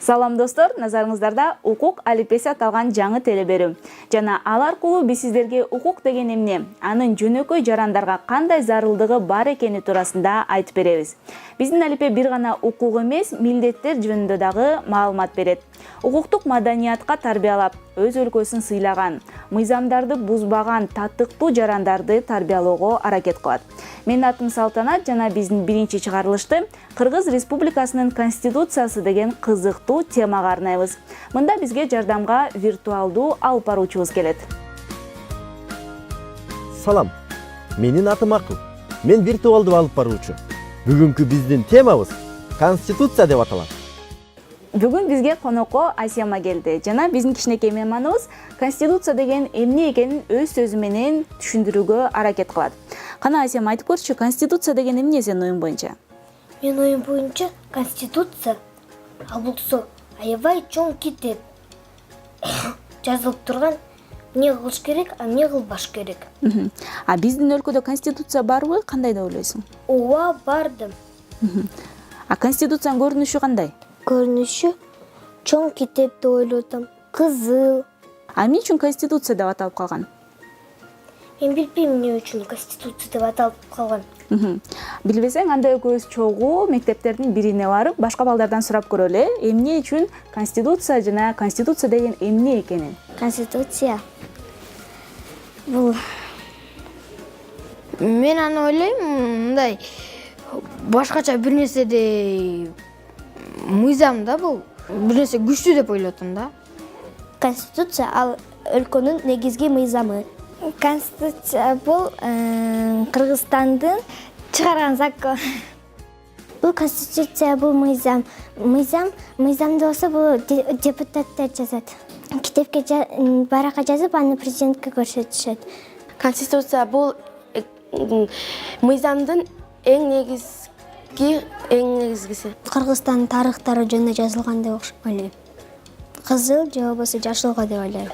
Салам достор, назарыңыздарда укук алипеси аталган жаңы телеберүү. Жана ал аркылуу биз сиздерге укук деген эмне, анын жөнөкөй жарандарга кандай зарылдыгы бар экени туурасында айтып беребиз. Биздин алипе бир гана укук эмес, милдеттер жөнүндө дагы маалымат берет. Укуктук маданиятка тарбиялап, өз өлкөсүн сыйлаган, мыйзамдарды бузбаган татыктуу жарандарды тарбиялоого аракет кылат. Менин атым Салтанат жана биздин биринчи чыгарылышты Кыргыз Республикасынын Конституциясы деген кызыктуу темага арнайбыз. Мында бизге жардамга виртуалдуу алып баруучубуз келет. Салам, менин атым Акыл. Мен виртуалдуу алып баруучу. Бүгүнкү биздин темабыз Конституция деп аталат. Бүгүн бизге конокко Асема келди жана биздин кичинекей мейманыбыз Конституция деген эмне экенин өз сөзү менен түшүндүрүүгө аракет кылат. Кана Асема айтып көрчү, Конституция деген эмне сенин оюң боюнча? Менин оюм боюнча Конституция ал болсо аябай чоң китеп. Жазылып турган эмне кылыш керек, эмне кылбаш керек. А биздин өлкөдө Конституция барбы? Кандай деп ойлойсуң? Ооба, бардым. А Конституциянын көрүнүшү кандай? Көрүнүшү чоң китеп деп ойлоп атам. Кызыл. А эмне үчүн Конституция деп аталып калган? Мен билбейм эмне үчүн Конституция деп аталып калган. Билбесең, анда экөөбүз чогуу мектептердин бирине барып, башка балдардан сурап көрөлү, эмне үчүн Конституция жана Конституция деген эмне экенин. Конституция бул Мен аны ойлойм, мындай башкача бир нерседей мыйзам да бул. Бир нерсе күчтүү деп ойлотум да. Конституция ал өлкөнүн негизги мыйзамы. Конституция бул Кыргызстандын чыгарган закон. Бул Конституция бул мыйзам. Мыйзамды болсо бул депутаттар жазат. Китепке баракка жазып, аны президентке көрсөтүшөт. Конституция бул мыйзамдын эң негизгиси. Кыргызстандын тарыхтары жөнүндө жазылган деп ойлойм. Кызыл же болбосо жашылга деп ойлойм.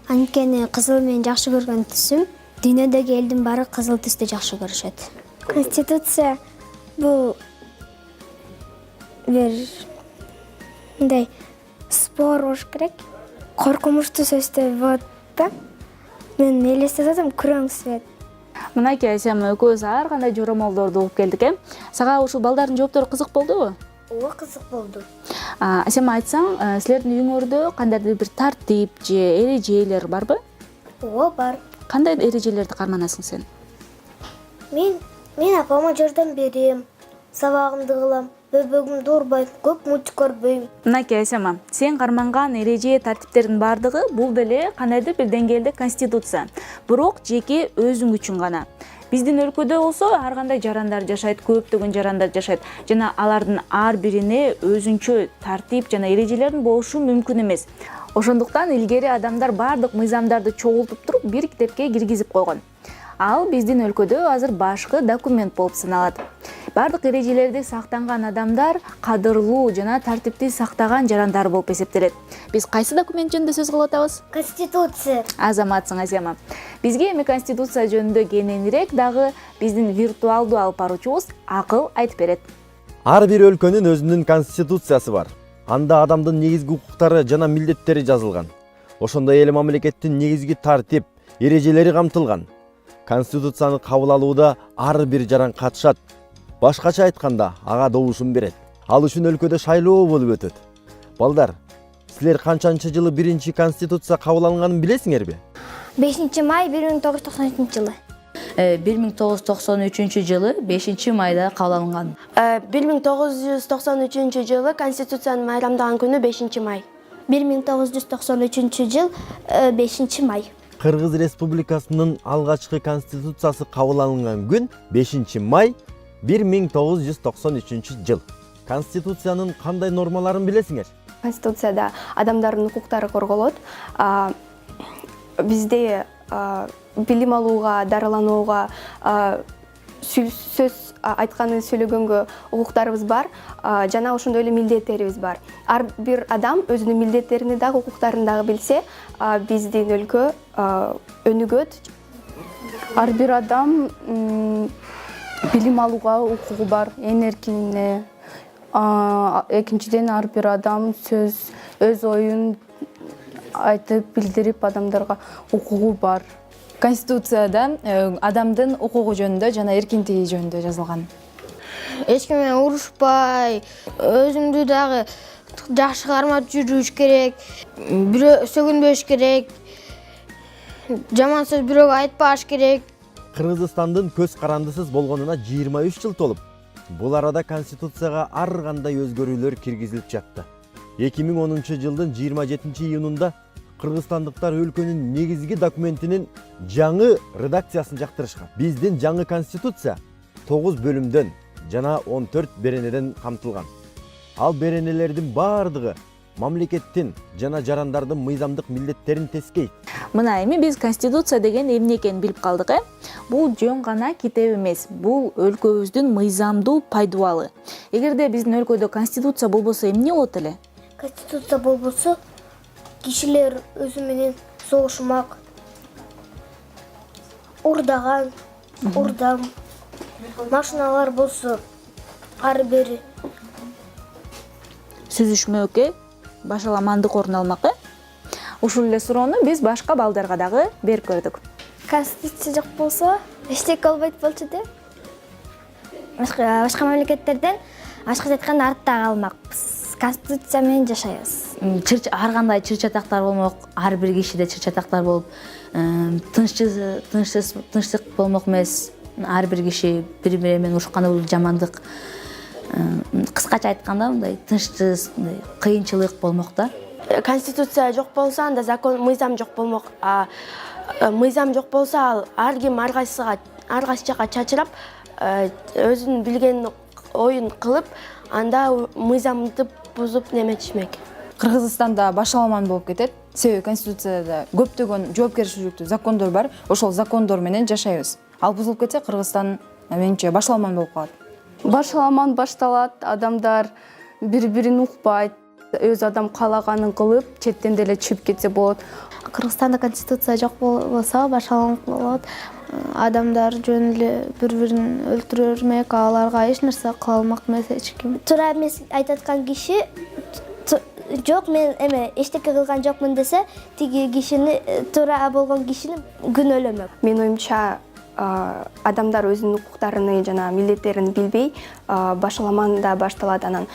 Анткени кызыл менин жакшы көргөн түсүм, дүйнөдөгү элдин баары кызыл түстү жакшы көрүшөт. Конституция бул бир мындай спор болуш керек. Коркунучтуу сөздөр болот да. Мен элестеп атам, күрөң свет. Мынакей Асема, экөөбүз ар кандай жоромолдорду угуп келдик, Сага ушул балдардын жооптору кызык болдубу? Ооба, кызык болду. Асема, айтсаң, силердин үйүңөрдө кандайдыр бир тартип же эрежелер барбы? Ооба, бар. Кандай эрежелерди карманасың сен? Мен апама жардам берем, сабагымды кылам, бөбөгүмдү урбайм, көп мультик көрбөйм. Мынакей Асема, сен карманган эреже тартиптердин баардыгы бул деле кандайдыр бир деңгээлде Конституция. Бирок жеке өзүң үчүн гана. Биздин өлкөдө болсо ар кандай жарандар жашайт, көптөгөн жарандар жашайт жана алардын ар бирине өзүнчө тартип жана эрежелердин болушу мүмкүн эмес. Ошондуктан илгери адамдар баардык мыйзамдарды чогултуп туруп бир китепке киргизип койгон. Ал биздин өлкөдө азыр башкы документ болуп саналат. Баардык эрежелерди сактанган адамдар кадырлуу жана тартипти сактаган жарандар болуп эсептелет. Биз кайсы документ жөнүндө сөз кылып атабыз? Конституция. Азаматсың, Асема. Бизге эми Конституция жөнүндө кененирээк дагы биздин виртуалдуу алып баруучубуз Акыл айтып берет. Ар бир өлкөнүн өзүнүн конституциясы бар. Анда адамдын негизги укуктары жана милдеттери жазылган. Ошондой эле мамлекеттин негизги тартип, эрежелери камтылган. Конституцияны кабыл алууда ар бир жаран катышат. Башкача айтканда, ага добушун берет. Ал үчүн өлкөдө шайлоо болуп өтөт. Балдар, силер канчанчы жылы биринчи конституция кабыл алынганын билесиңерби? 5 май 1993 жылы. 1993 жылы 5 майда кабыл алынган. 1993 жылы Конституцияны майрамдаган күнү 5 май. 1993 жыл 5 май. Кыргыз Республикасынын алгачкы конституциясы кабыл алынган күн 5 май 1993 жыл. Конституциянын кандай нормаларын билесиңер? Конституцияда адамдардын укуктары корголот. Бизде билим алууга, дарыланууга, сөз айтканын сүйлөгөнгө укуктарыбыз бар, жана ошондой эле милдеттерибиз бар. Ар бир адам өзүнүн милдеттерин дагы, укуктарын дагы билсе, биздин өлкө өнүгөт. Ар бир адам билим алууга укугу бар, энергине, Экинчиден ар бир адам өз оюн айтып билдирип адамдарга укугу бар. Конституцияда адамдын укугу жөнүндө жана эркиндиги жөнүндө жазылган. Эч ким менен урушпай, өзүңдү дагы жакшы кармап жүрүш керек, бирөө сөгүнбөш керек, жаман сөз бирөөгө айтпаш керек. Кыргызстандын көз карандысыз болгонуна 23 жыл толуп, бул арада Конституцияга ар кандай өзгөрүүлөр киргизилип жатты. 2010 жылдын 27 июнунда кыргызстандыктар өлкөнүн негизги документинин жаңы редакциясын жактырышкан. Биздин жаңы Конституция 9 бөлүмдөн жана 14 беренеден камтылган. Ал беренелердин бардыгы мамлекеттин жана жарандардын мыйзамдык милдеттерин тескейт. Мына эми биз Конституция деген эмне экенин билип калдык, Бул жөн гана китеп эмес, бул өлкөбүздүн мыйзамдуу пайдубалы. Эгерде биздин өлкөдө Конституция болбосо эмне болот эле? Конституция болбосо кишилер өзү менен согушмак, урдам, машиналар болсо ар бири Сүзүшмөккө, башаламандык орун алмак, Ушул эле суроону биз башка балдарга дагы берип көрдүк. Конституция жок болсо эчтеке болбойт болчу деп. Башка мамлекеттерден башкача айтканда артта калмакпыз. Конституция менен жашайбыз. Ар кандай чыр-чатактар болмок, ар бир кишиде чыр-чатактар болуп, тынчсыз болмок эмес. Ар бир киши бири-бири менен урушканда бул жамандык. Кыскача айтканда мындай тынчсыз, кыйынчылык болмок да. Конституция жок болсо анда закон, мыйзам жок болмок. Мыйзам жок болсо ал ар ким ар кайсы жака чачырап, өзүнүн билген оюн кылып, анда мыйзамды бузуп неметишмек. Кыргызстанда башаламан болуп кетет. Себеби Конституцияда көптөгөн жоопкерчиликтүү закондор бар. Ошол закондор менен жашайбыз. Ал бузулуп кетсе, Кыргызстан менимче башаламан болуп калат. Башаламан башталат, адамдар бири-бирин укпайт, өз адам каалаганын кылып, четтен деле чыгып кетсе болот. Кыргызстанда конституция жок болсо башаламан болот. Адамдар жөн эле бири-бирин өлтүрмөк, аларга эч нерсе кыла алмак эмес эч ким. Туура эмес айтып аткан киши жок, мен эчтеке кылган жокмун десе, тиги кишини, туура болгон кишини күнөөлөмөк. Менин оюмча, адамдар өзүнүн укуктарын жана милдеттерин билбей, башаламан да башталат. Анан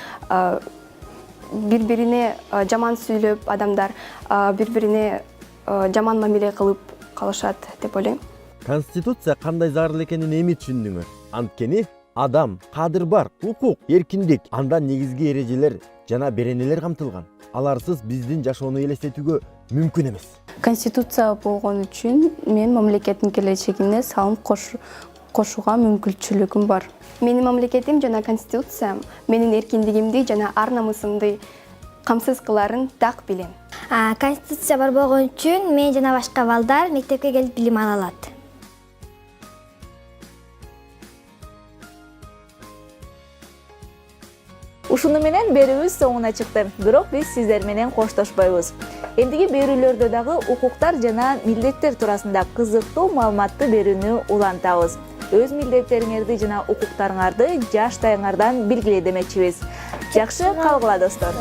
бири-бирине жаман сүйлөп, адамдар бири-бирине жаман мамиле кылып калышат деп ойлойм. Конституция кандай зарыл экенин эми түшүндүңөр. Анткени адам, кадыр бар, укук, эркиндик, анда негизги эрежелер жана беренелер камтылган. Аларсыз биздин жашоону элестетүүгө мүмкүн эмес. Конституция болгон үчүн мен мамлекеттин келечегине салым кошууга мүмкүнчүлүгүм бар. Менин мамлекетим жана конституциям менин эркиндигимди жана ар намысымды камсыз кыларын так билем. Конституция бар болгон үчүн мен жана башка балдар мектепке келип билим ала алат. Ушуну менен берүүбүз соңуна чыкты. Бирок биз сиздер менен коштошпойбуз. Эндиги берүүлөрдө дагы укуктар жана милдеттер туурасында кызыктуу маалыматты берүүнү улантабыз. Өз милдеттериңерди жана укуктарыңарды жаштайыңардан билгиле демекчибиз. Жакшы калгыла достор.